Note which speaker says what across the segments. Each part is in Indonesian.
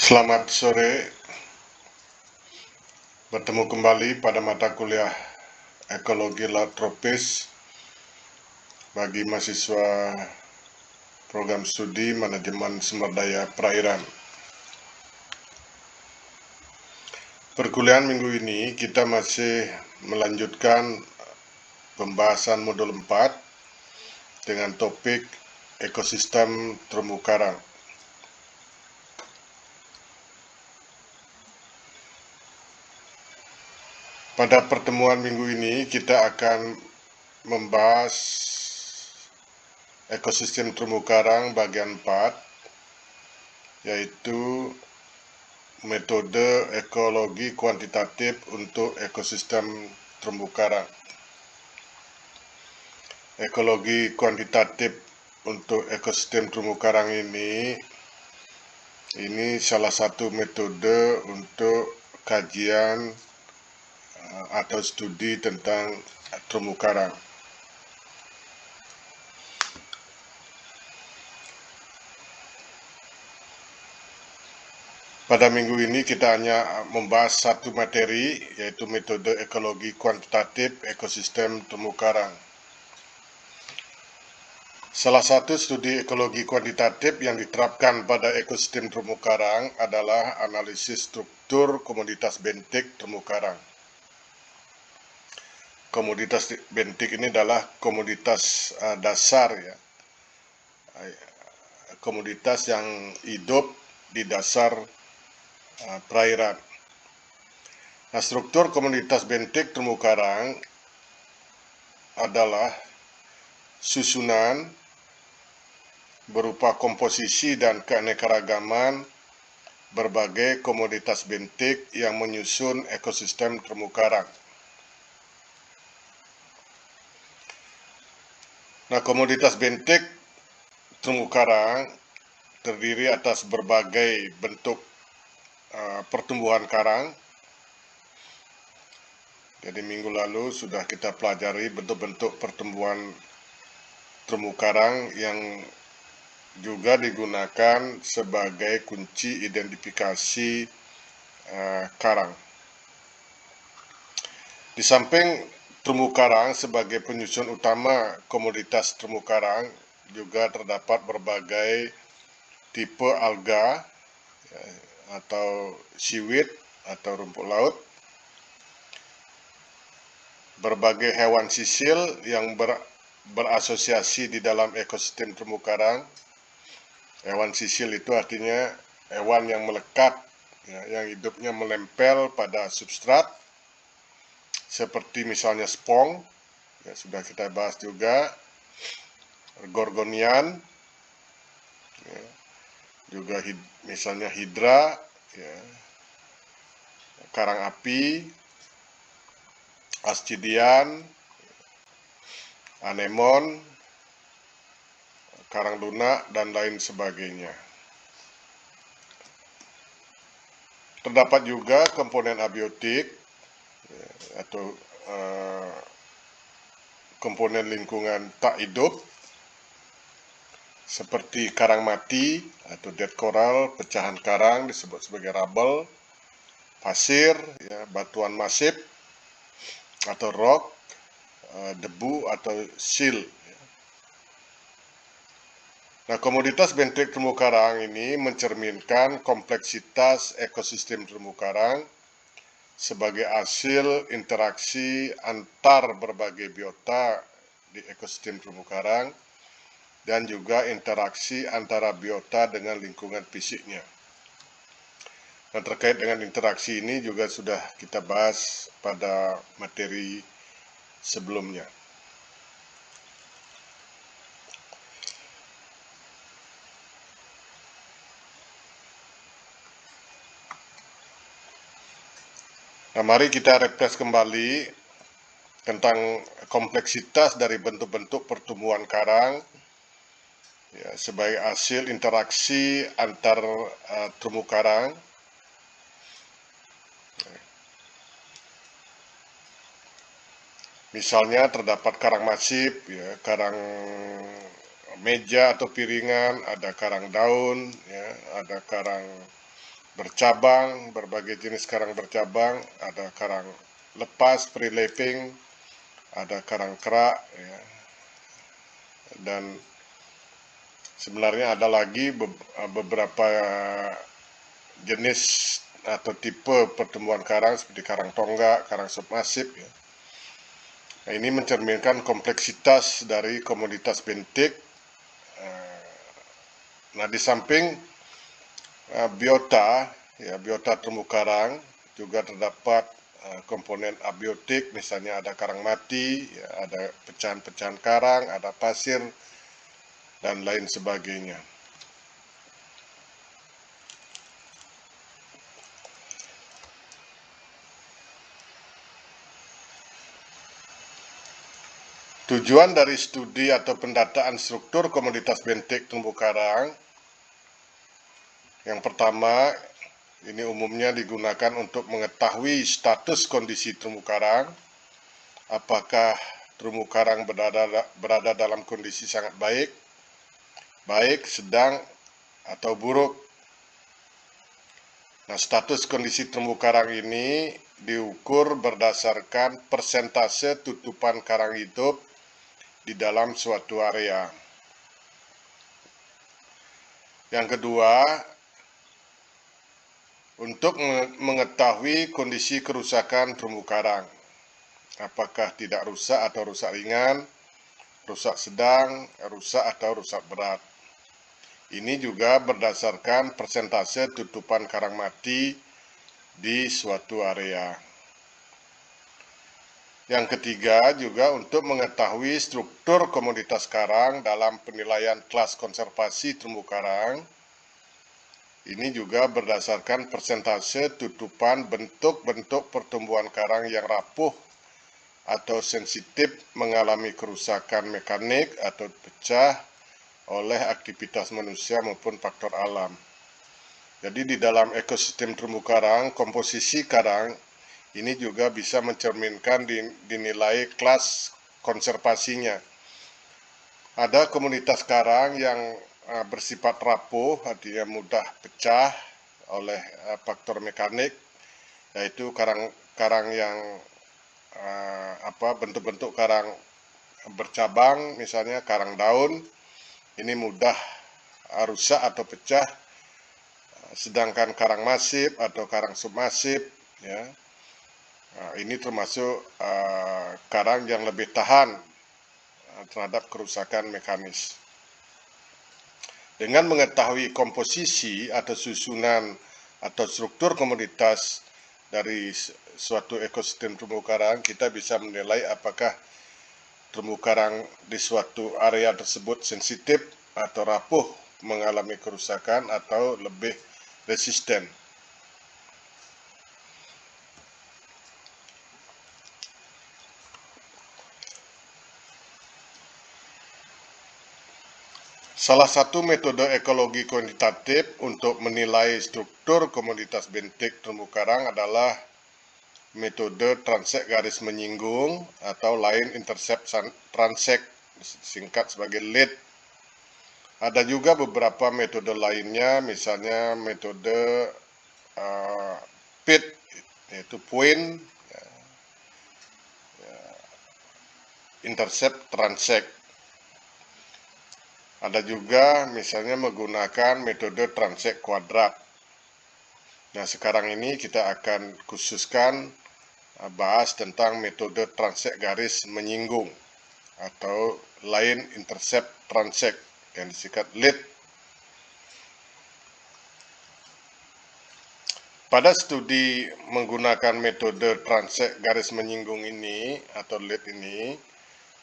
Speaker 1: Selamat sore, bertemu kembali pada mata kuliah Ekologi Laut Tropis bagi mahasiswa program studi Manajemen Sumber Daya Perairan. Perkuliahan minggu ini kita masih melanjutkan pembahasan modul 4 dengan topik ekosistem terumbu karang. Pada pertemuan minggu ini kita akan membahas ekosistem terumbu karang bagian 4, yaitu metode ekologi kuantitatif untuk ekosistem terumbu karang. Ekologi kuantitatif untuk ekosistem terumbu karang ini salah satu metode untuk kajian atau studi tentang terumbu karang. Pada minggu ini kita hanya membahas satu materi, yaitu metode ekologi kuantitatif ekosistem terumbu karang. Salah satu studi ekologi kuantitatif yang diterapkan pada ekosistem terumbu karang adalah analisis struktur komoditas bentik terumbu karang. Komoditas bentik ini adalah komoditas dasar, ya, komoditas yang hidup di dasar perairan. Nah, struktur komoditas bentik terumbu karang adalah susunan berupa komposisi dan keanekaragaman berbagai komoditas bentik yang menyusun ekosistem terumbu karang. Nah, komoditas bentik terumbu karang terdiri atas berbagai bentuk pertumbuhan karang. Jadi minggu lalu sudah kita pelajari bentuk-bentuk pertumbuhan terumbu karang yang juga digunakan sebagai kunci identifikasi karang. Di samping terumbu karang sebagai penyusun utama komoditas terumbu karang, juga terdapat berbagai tipe alga atau seaweed atau rumput laut, berbagai hewan sisil yang berasosiasi di dalam ekosistem terumbu karang. Hewan sisil itu artinya hewan yang melekat, ya, yang hidupnya menempel pada substrat, seperti misalnya spong, ya, sudah kita bahas juga, gorgonian, ya, juga misalnya hidra, ya, karang api, ascidian, anemon, karang lunak, dan lain sebagainya. Terdapat juga komponen abiotik, ya, atau komponen lingkungan tak hidup, seperti karang mati atau dead coral, pecahan karang disebut sebagai rubble, pasir, ya, batuan masif atau rock, debu atau seal. Nah, komoditas bentik terumbu karang ini mencerminkan kompleksitas ekosistem terumbu karang sebagai hasil interaksi antar berbagai biota di ekosistem terumbu karang dan juga interaksi antara biota dengan lingkungan fisiknya. Dan terkait dengan interaksi ini juga sudah kita bahas pada materi sebelumnya. Nah, mari kita refresh kembali tentang kompleksitas dari bentuk-bentuk pertumbuhan karang, ya, sebagai hasil interaksi antar terumbu karang. Misalnya terdapat karang masif, ya, karang meja atau piringan, ada karang daun, ya, ada karang bercabang, berbagai jenis karang bercabang, ada karang lepas, pre-lapping, ada karang kerak, ya. Dan sebenarnya ada lagi beberapa jenis atau tipe pertumbuhan karang seperti karang tonggak, karang submasif, ya. Nah, ini mencerminkan kompleksitas dari komoditas bentik. Nah, di samping biota, ya, biota terumbu karang juga terdapat komponen abiotik, misalnya ada karang mati, ya, ada pecahan-pecahan karang, ada pasir, dan lain sebagainya. Tujuan dari studi atau pendataan struktur komoditas bentik terumbu karang, yang pertama, ini umumnya digunakan untuk mengetahui status kondisi terumbu karang, apakah terumbu karang berada dalam kondisi sangat baik, sedang, atau buruk. Nah, status kondisi terumbu karang ini diukur berdasarkan persentase tutupan karang hidup di dalam suatu area. Yang kedua, untuk mengetahui kondisi kerusakan terumbu karang, apakah tidak rusak atau rusak ringan, rusak sedang, rusak atau rusak berat. Ini juga berdasarkan persentase tutupan karang mati di suatu area. Yang ketiga juga untuk mengetahui struktur komoditas karang dalam penilaian kelas konservasi terumbu karang. Ini juga berdasarkan persentase tutupan bentuk-bentuk pertumbuhan karang yang rapuh atau sensitif mengalami kerusakan mekanik atau pecah oleh aktivitas manusia maupun faktor alam. Jadi di dalam ekosistem terumbu karang, komposisi karang ini juga bisa mencerminkan dinilai kelas konservasinya. Ada komunitas karang yang bersifat rapuh, artinya mudah pecah oleh faktor mekanik, yaitu karang yang bentuk-bentuk karang bercabang, misalnya karang daun, ini mudah rusak atau pecah. Sedangkan karang masif atau karang submasif, ya, ini termasuk karang yang lebih tahan terhadap kerusakan mekanis. Dengan mengetahui komposisi atau susunan atau struktur komoditas dari suatu ekosistem terumbu karang, kita bisa menilai apakah terumbu karang di suatu area tersebut sensitif atau rapuh mengalami kerusakan atau lebih resisten. Salah satu metode ekologi kuantitatif untuk menilai struktur komoditas bentik terumbu karang adalah metode transek garis menyinggung atau line intercept transek, singkat sebagai LIT. Ada juga beberapa metode lainnya, misalnya metode PIT, yaitu point intercept transek. Ada juga misalnya menggunakan metode transek kuadrat. Nah, sekarang ini kita akan khususkan bahas tentang metode transek garis menyinggung atau line intercept transek yang disingkat LIT. Pada studi menggunakan metode transek garis menyinggung ini atau LIT ini,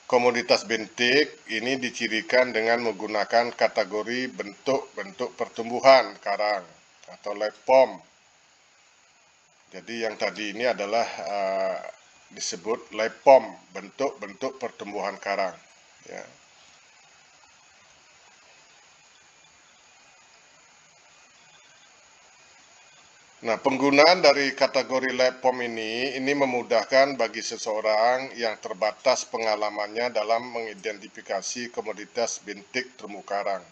Speaker 1: komoditas bentik ini dicirikan dengan menggunakan kategori bentuk-bentuk pertumbuhan karang atau LEPOM. Jadi yang tadi ini adalah disebut LEPOM, bentuk-bentuk pertumbuhan karang. Ya. Nah, penggunaan dari kategori LEPOM ini memudahkan bagi seseorang yang terbatas pengalamannya dalam mengidentifikasi komoditas bentik terumbu karang.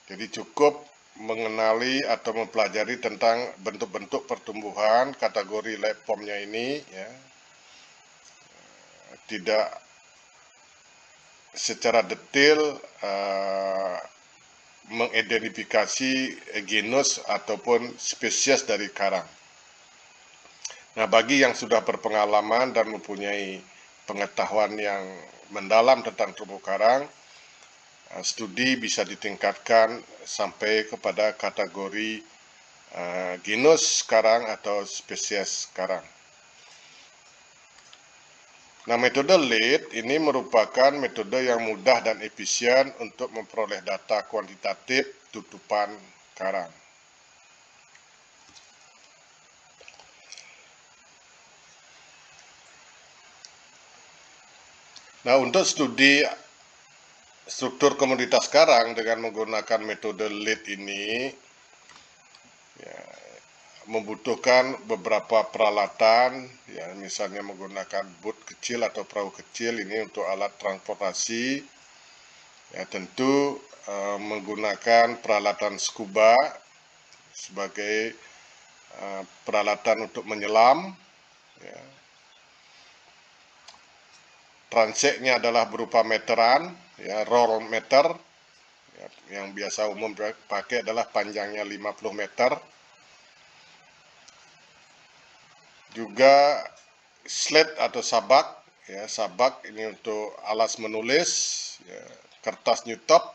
Speaker 1: Jadi cukup mengenali atau mempelajari tentang bentuk-bentuk pertumbuhan kategori Lepomnya ini, ya, tidak secara detail mengidentifikasi genus ataupun spesies dari karang. Nah, bagi yang sudah berpengalaman dan mempunyai pengetahuan yang mendalam tentang terumbu karang, studi bisa ditingkatkan sampai kepada kategori genus karang atau spesies karang. Nah, metode LEAD ini merupakan metode yang mudah dan efisien untuk memperoleh data kuantitatif tutupan karang. Nah, untuk studi struktur komoditas karang dengan menggunakan metode LEAD ini, ya, membutuhkan beberapa peralatan, ya, misalnya menggunakan boot kecil atau perahu kecil ini untuk alat transportasi, ya, tentu menggunakan peralatan scuba sebagai peralatan untuk menyelam, ya. Transeknya adalah berupa meteran, ya, roll meter, ya, yang biasa umum dipakai adalah panjangnya 50 meter. Juga slate atau sabak, ya, sabak ini untuk alas menulis, ya, kertas newtop.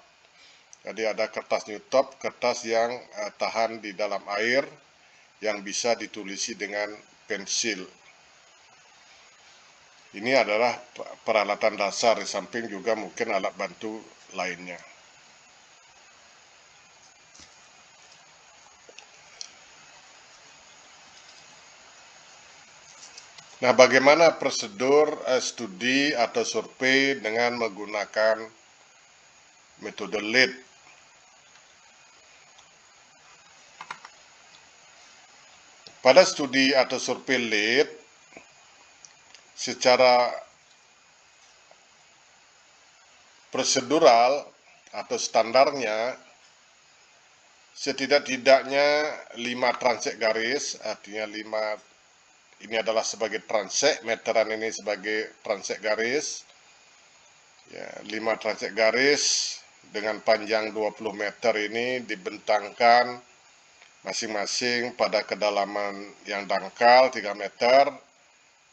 Speaker 1: Jadi ada kertas newtop, kertas yang tahan di dalam air, yang bisa ditulisi dengan pensil. Ini adalah peralatan dasar, di samping juga mungkin alat bantu lainnya. Nah, bagaimana prosedur studi atau survei dengan menggunakan metode LEAD? Pada studi atau survei LEAD, secara prosedural atau standarnya, setidak-tidaknya 5 transek garis, artinya 5 ini adalah sebagai transek, meteran ini sebagai transek garis, ya, 5 transek garis dengan panjang 20 meter ini dibentangkan masing-masing pada kedalaman yang dangkal 3 meter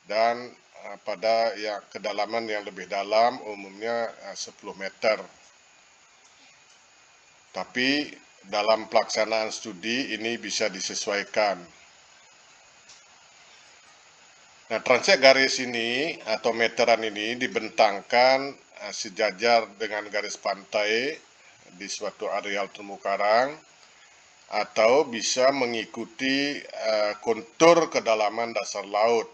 Speaker 1: dan pada yang kedalaman yang lebih dalam umumnya 10 meter. Tapi dalam pelaksanaan studi ini bisa disesuaikan. Nah, transek garis ini atau meteran ini dibentangkan sejajar dengan garis pantai di suatu areal terumbu karang, atau bisa mengikuti kontur kedalaman dasar laut.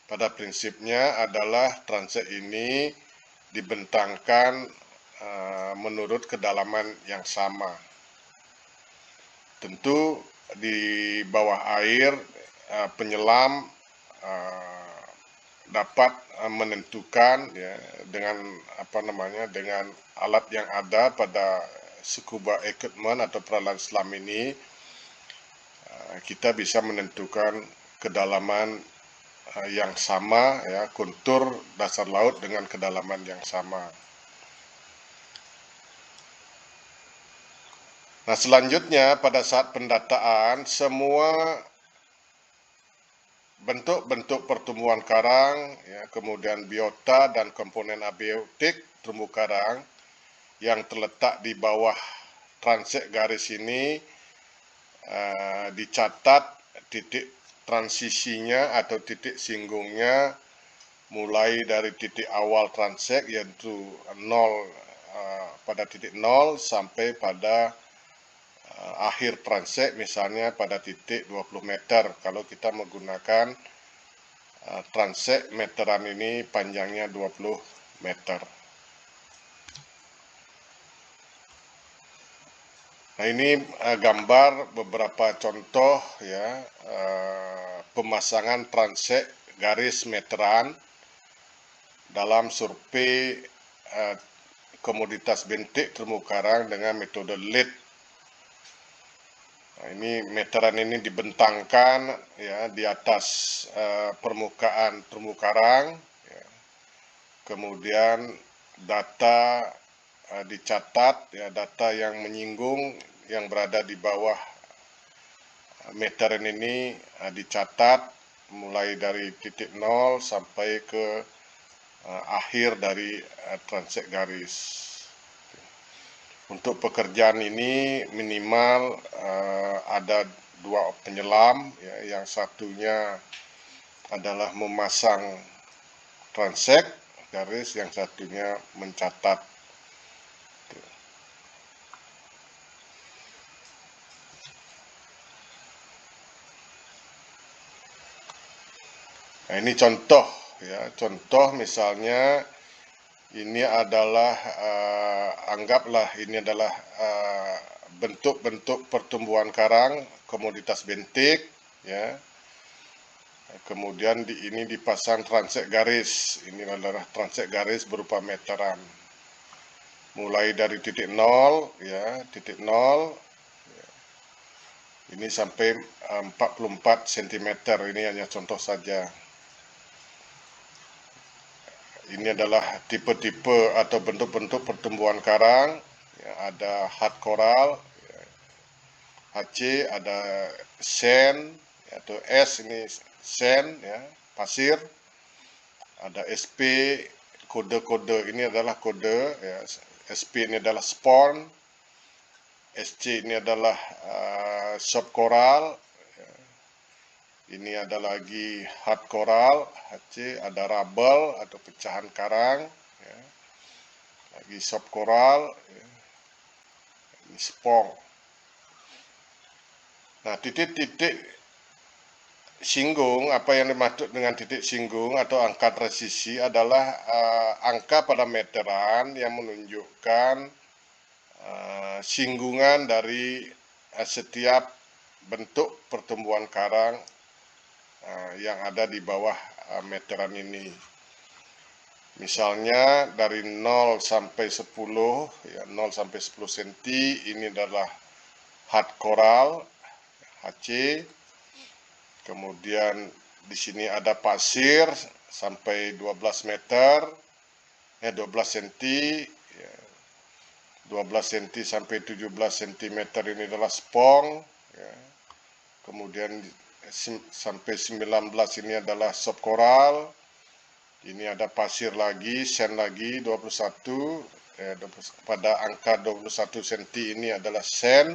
Speaker 1: Pada prinsipnya adalah transek ini dibentangkan menurut kedalaman yang sama. Tentu di bawah air penyelam dapat menentukan, ya, dengan dengan alat yang ada pada scuba equipment atau peralatan selam ini, kita bisa menentukan kedalaman yang sama, ya, kontur dasar laut dengan kedalaman yang sama. Nah, selanjutnya pada saat pendataan, semua bentuk-bentuk pertumbuhan karang, ya, kemudian biota dan komponen abiotik terumbu karang yang terletak di bawah transek garis ini dicatat titik transisinya atau titik singgungnya mulai dari titik awal transek yaitu 0 pada titik 0 sampai pada akhir transek, misalnya pada titik 20 meter kalau kita menggunakan transek meteran ini panjangnya 20 meter. Nah, ini gambar beberapa contoh, ya, pemasangan transek garis meteran dalam survei komoditas bentik terumbu karang dengan metode LEAD. Nah, ini meteran ini dibentangkan ya di atas permukaan terumbu karang, ya. Kemudian data dicatat, ya, data yang menyinggung yang berada di bawah meteran ini dicatat mulai dari titik 0 sampai ke akhir dari transek garis. Untuk pekerjaan ini minimal ada 2 penyelam, ya, yang satunya adalah memasang transek garis, yang satunya mencatat. Nah, ini contoh, ya, contoh misalnya ini adalah anggaplah ini adalah bentuk-bentuk pertumbuhan karang komoditas bentik, ya. Kemudian ini dipasang transek garis. Ini adalah transek garis berupa meteran. Mulai dari titik 0, ya, titik 0, ya. Ini sampai 44 cm. Ini hanya contoh saja. Ini adalah tipe-tipe atau bentuk-bentuk pertumbuhan karang. Ya, ada hard coral, ya, HC, ada sand, atau S ini sand, ya, pasir. Ada SP, kode-kode ini adalah kode, ya. SP ini adalah spawn, SC ini adalah soft coral, ya. Ini ada lagi hard coral, HC, ada rubble atau pecahan karang, ya. Lagi soft coral, ya. Ini spong. Nah, titik-titik singgung, apa yang dimaksud dengan titik singgung atau angka transisi adalah angka pada meteran yang menunjukkan singgungan dari setiap bentuk pertumbuhan karang yang ada di bawah meteran ini. Misalnya dari 0 sampai 10, ya, 0 sampai 10 cm ini adalah hard coral, HC. Kemudian di sini ada pasir sampai 12 meter, 12 cm, ya. 12 cm sampai 17 cm ini adalah spong, ya. Kemudian sampai 19 ini adalah soft coral. Ini ada pasir lagi, sand lagi 21, pada angka 21 cm ini adalah sand.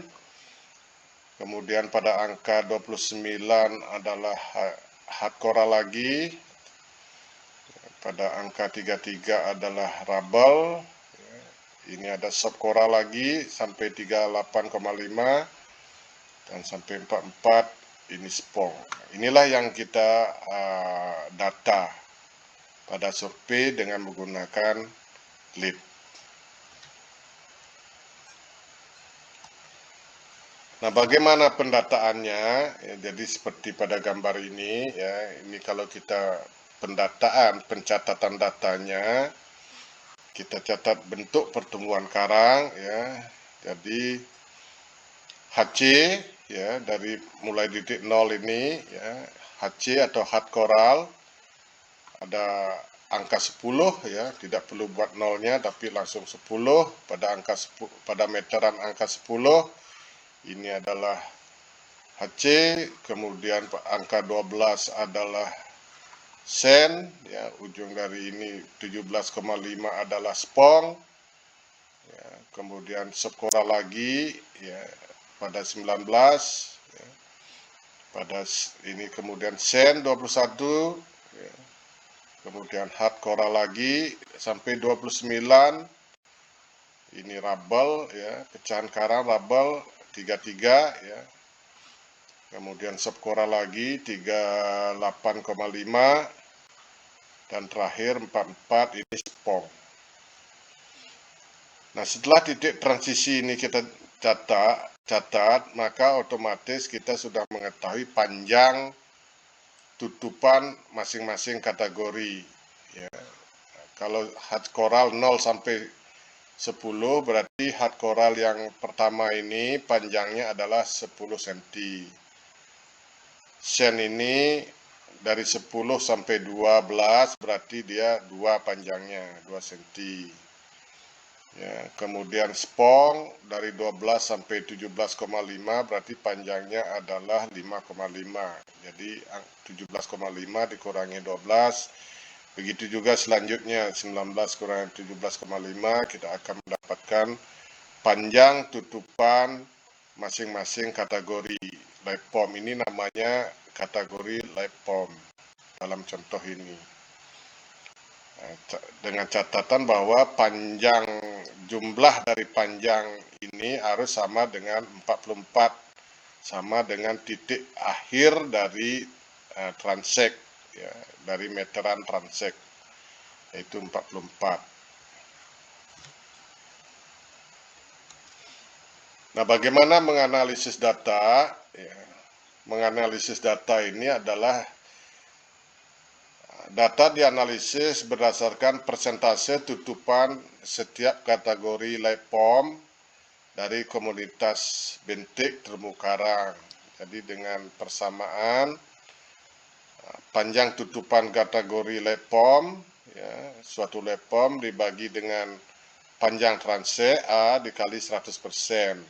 Speaker 1: Kemudian pada angka 29 adalah hard coral lagi. Pada angka 33 adalah rubble. Ini ada soft coral lagi sampai 38,5 dan sampai 44 ini spong. Inilah yang kita data pada survei dengan menggunakan lead. Nah, bagaimana pendataannya? Ya, jadi seperti pada gambar ini, ya, ini kalau kita pendataan, pencatatan datanya, kita catat bentuk pertumbuhan karang, ya. Jadi HC, ya, dari mulai titik 0 ini, ya, HC atau hard coral ada angka 10, ya, tidak perlu buat nolnya tapi langsung 10 pada angka 10, pada meteran angka 10. Ini adalah HC, kemudian angka 12 adalah sand, ya, ujung dari ini 17,5 adalah spong, ya, kemudian sekora lagi, ya, pada 19, ya, pada ini kemudian sand 21, ya, kemudian hard coral lagi sampai 29, ini rubble, ya, pecahan karang rubble 33, ya. Kemudian soft coral lagi 38,5 dan terakhir 44 ini spong. Nah, setelah titik transisi ini kita catat, maka otomatis kita sudah mengetahui panjang tutupan masing-masing kategori, ya. Kalau hard coral 0 sampai 10 berarti hard coral yang pertama ini panjangnya adalah 10 cm. Sen ini dari 10 sampai 12 berarti dia 2 panjangnya, 2 cm. Ya, kemudian spong dari 12 sampai 17,5 berarti panjangnya adalah 5,5. Jadi 17,5 dikurangi 12. Begitu juga selanjutnya 19 kurangi 17,5 kita akan mendapatkan panjang tutupan masing-masing kategori live pom. Ini namanya kategori live pom dalam contoh ini. Dengan catatan bahwa panjang jumlah dari panjang ini harus sama dengan 44, sama dengan titik akhir dari transek, ya, dari meteran transek, yaitu 44. Nah, bagaimana menganalisis data? Ya, menganalisis data ini adalah data dianalisis berdasarkan persentase tutupan setiap kategori live pom dari komunitas bentik terumbu karang. Jadi dengan persamaan panjang tutupan kategori live pom, ya, suatu live pom dibagi dengan panjang transek A dikali 100%.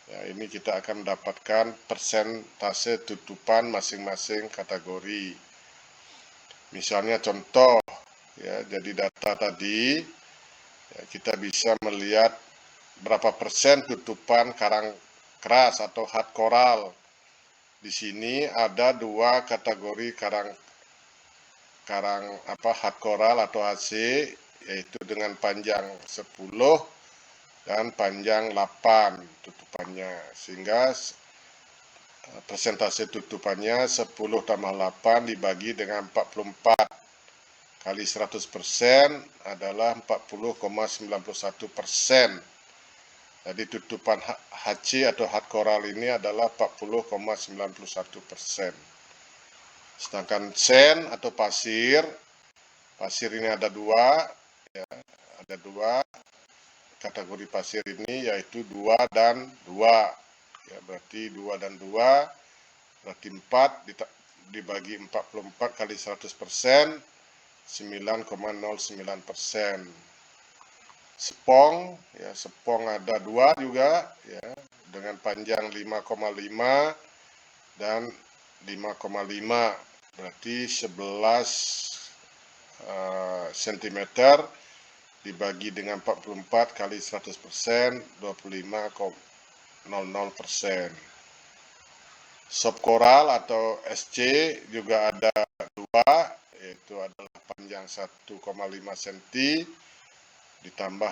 Speaker 1: Ya, ini kita akan mendapatkan persentase tutupan masing-masing kategori. Misalnya contoh, ya, jadi data tadi ya, kita bisa melihat berapa persen tutupan karang keras atau hard coral. Di sini ada 2 kategori karang hard coral atau HC, yaitu dengan panjang 10 dan panjang 8 tutupannya, sehingga persentase tutupannya 10 tambah 8 dibagi dengan 44 kali 100% adalah 40,91%. Jadi tutupan HC atau hard coral ini adalah 40,91%. Sedangkan sen atau pasir ini ada 2, ya, ada 2 kategori pasir ini, yaitu 2 dan 2. Ya, berarti 2 dan 2 berarti 4 dibagi 44 kali 100%, 9,09%. Spong, ya, spong ada 2 juga, ya, dengan panjang 5,5 dan 5,5, berarti 11 cm dibagi dengan 44 kali 100%, 25,00%. Soft coral atau SC juga ada 2, yaitu adalah panjang 1,5 cm ditambah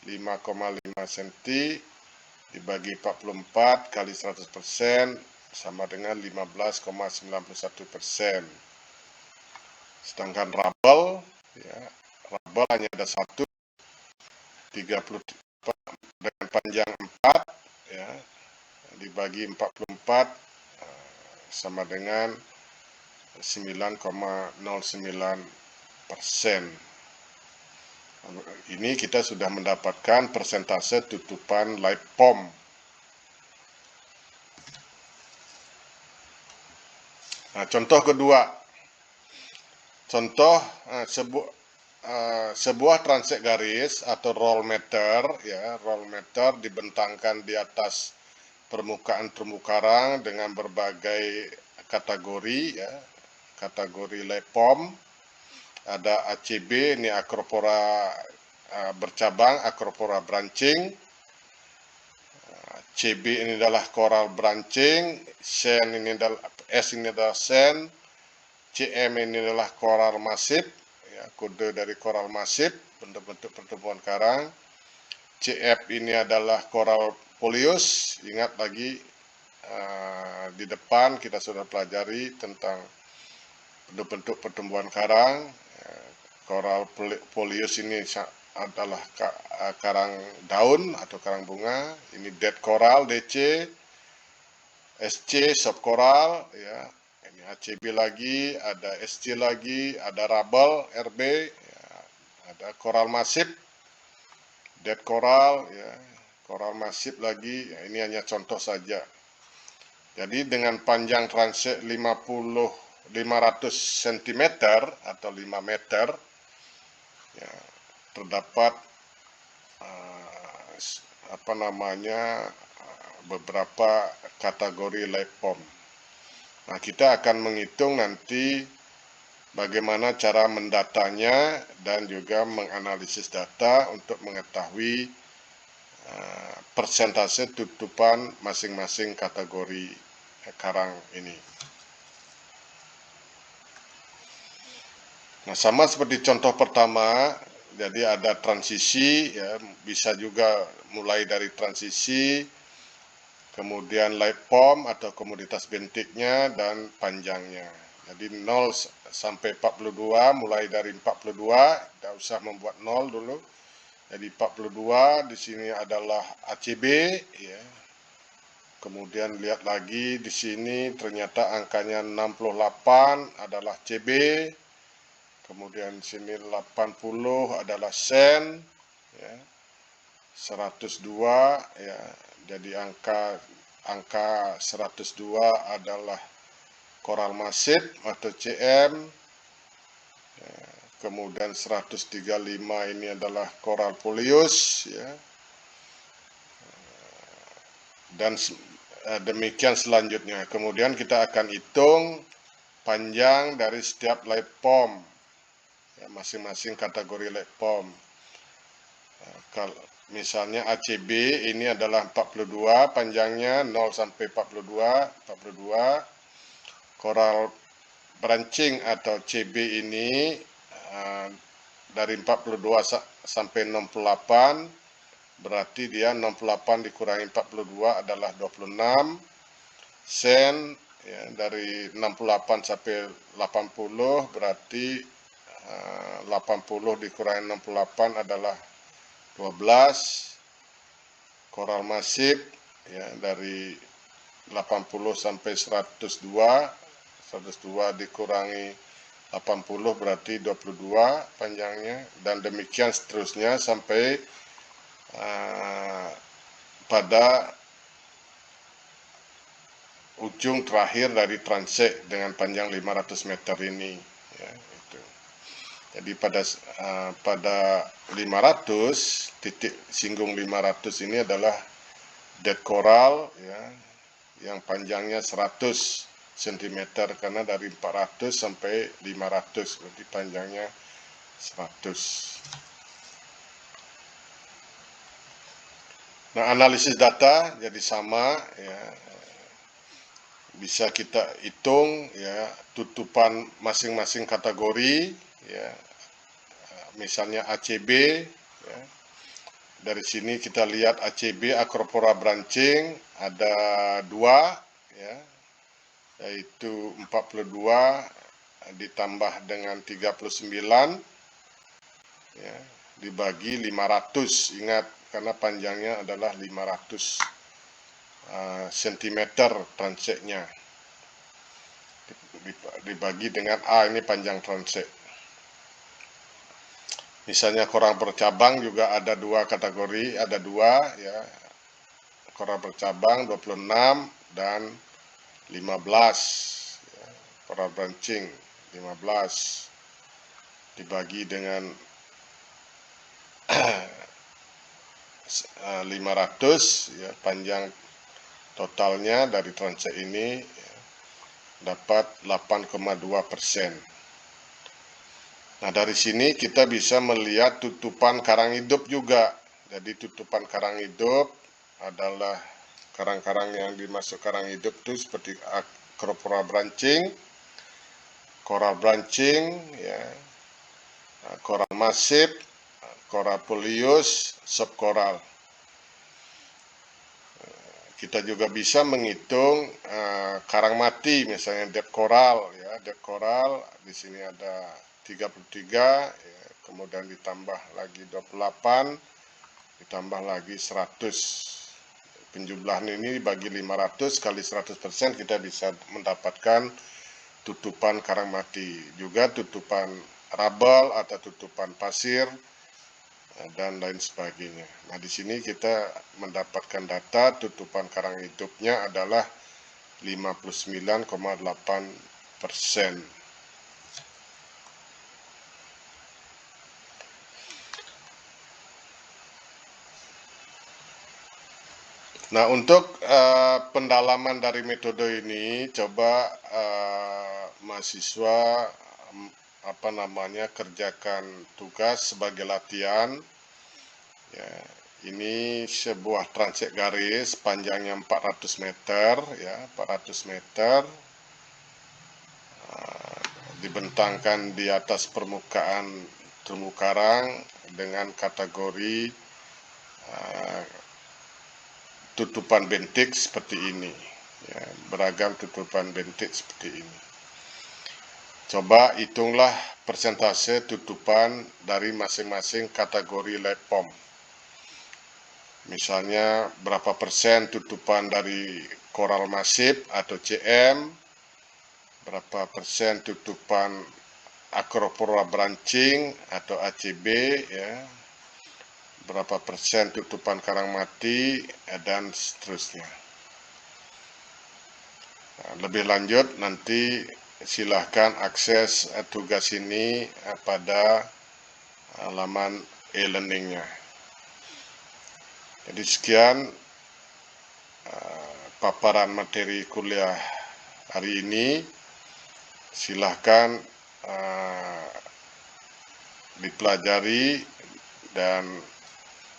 Speaker 1: 5,5 cm dibagi 44 kali 100% sama dengan 15,91%. Sedangkan rubble, ya, rubble hanya ada 1, 30 dengan panjang 4, ya, dibagi 44 sama dengan 9,09%. Ini kita sudah mendapatkan persentase tutupan live pom. Nah, contoh kedua, contoh sebuah transek garis atau roll meter, ya, roll meter dibentangkan di atas permukaan terumbu karang dengan berbagai kategori, ya, kategori live pom. Ada ACB, ini Acropora bercabang, Acropora branching. CB ini adalah coral branching, sen ini adalah S ini adalah sen, CM ini adalah coral masif, ya, kode dari coral masif, bentuk-bentuk pertumbuhan karang. CF ini adalah coral polyus. Ingat lagi di depan kita sudah pelajari tentang bentuk-bentuk pertumbuhan karang. Coral polyus ini adalah karang daun atau karang bunga. Ini dead coral DC, SC soft coral, ya. Ini HCB lagi, ada SC lagi, ada rubble RB, ya. Ada coral masif, dead coral, ya, coral masif lagi, ya, ini hanya contoh saja. Jadi dengan panjang transek 500 cm atau 5 meter, ya, terdapat beberapa kategori lepom. Nah, kita akan menghitung nanti bagaimana cara mendatanya dan juga menganalisis data untuk mengetahui persentase tutupan masing-masing kategori karang ini. Nah, sama seperti contoh pertama, jadi ada transisi, ya, bisa juga mulai dari transisi, kemudian lepom atau komoditas bentiknya, dan panjangnya. Jadi 0 sampai 42, mulai dari 42, tidak usah membuat 0 dulu. Jadi 42 di sini adalah ACB, ya. Kemudian lihat lagi di sini ternyata angkanya 68 adalah CB. Kemudian di sini 80 adalah sen, ya. 102, ya. Jadi angka 102 adalah koral masif atau CM. Ya. Kemudian 135 ini adalah koral polyus, ya. Dan demikian selanjutnya. Kemudian kita akan hitung panjang dari setiap lepom, ya, masing-masing kategori lepom. Kalau misalnya ACB ini adalah 42, panjangnya 0 sampai 42. Koral branching atau CB ini dari 42 sampai 68, berarti dia 68 dikurangi 42 adalah 26. Sen, ya, dari 68 sampai 80, berarti 80 dikurangi 68 adalah 12. Koral masif, ya, dari 80 sampai 102 dikurangi 80 berarti 22 panjangnya, dan demikian seterusnya sampai pada ujung terakhir dari transek dengan panjang 500 meter ini, ya, itu. Jadi pada 500, titik singgung 500 ini adalah dead coral, ya, yang panjangnya 100 cm, karena dari 400 sampai 500 berarti panjangnya 100. Nah, analisis data jadi sama, ya, bisa kita hitung, ya, tutupan masing-masing kategori, ya, misalnya ACB, ya. Dari sini kita lihat ACB, Acropora branching, ada 2, ya, yaitu 42 ditambah dengan 39, ya, dibagi 500. Ingat, karena panjangnya adalah 500 cm transeknya, dibagi dengan A, ini panjang transek. Misalnya koral bercabang juga ada 2 kategori, ada 2, ya, koral bercabang 26 dan 15, ya, koral branching 15 dibagi dengan 500, ya, panjang totalnya dari transek ini, ya, dapat 8,2%. Nah, dari sini kita bisa melihat tutupan karang hidup juga. Jadi tutupan karang hidup adalah karang-karang yang dimasuk karang hidup itu seperti Acropora branching, coral branching, ya, coral masif, coral polyus, subcoral. Kita juga bisa menghitung karang mati, misalnya dead coral, ya, dead coral di sini ada 33, ya, kemudian ditambah lagi 28, ditambah lagi 100. Penjumlahan ini bagi 500 kali 100%, kita bisa mendapatkan tutupan karang mati. Juga tutupan rubble atau tutupan pasir dan lain sebagainya. Nah, di sini kita mendapatkan data tutupan karang hidupnya adalah 59,8%. Nah, untuk pendalaman dari metode ini, coba mahasiswa kerjakan tugas sebagai latihan. Ya, ini sebuah transek garis panjangnya 400 meter, ya, 400 meter, dibentangkan di atas permukaan terumbu karang dengan kategori tutupan bentik seperti ini, ya, beragam tutupan bentik seperti ini. Coba hitunglah persentase tutupan dari masing-masing kategori lepom. Misalnya berapa persen tutupan dari koral masif atau CM, berapa persen tutupan Acropora branching atau ACB, ya, berapa persen tutupan karang mati, dan seterusnya. Nah, lebih lanjut nanti silahkan akses tugas ini pada halaman e-learningnya. Jadi sekian paparan materi kuliah hari ini. Silahkan dipelajari, dan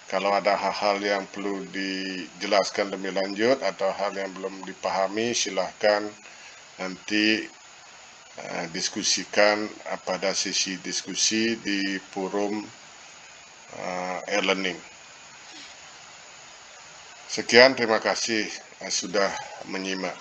Speaker 1: kalau ada hal-hal yang perlu dijelaskan lebih lanjut atau hal yang belum dipahami, silahkan nanti diskusikan pada sesi diskusi di forum e-learning. Sekian, terima kasih sudah menyimak.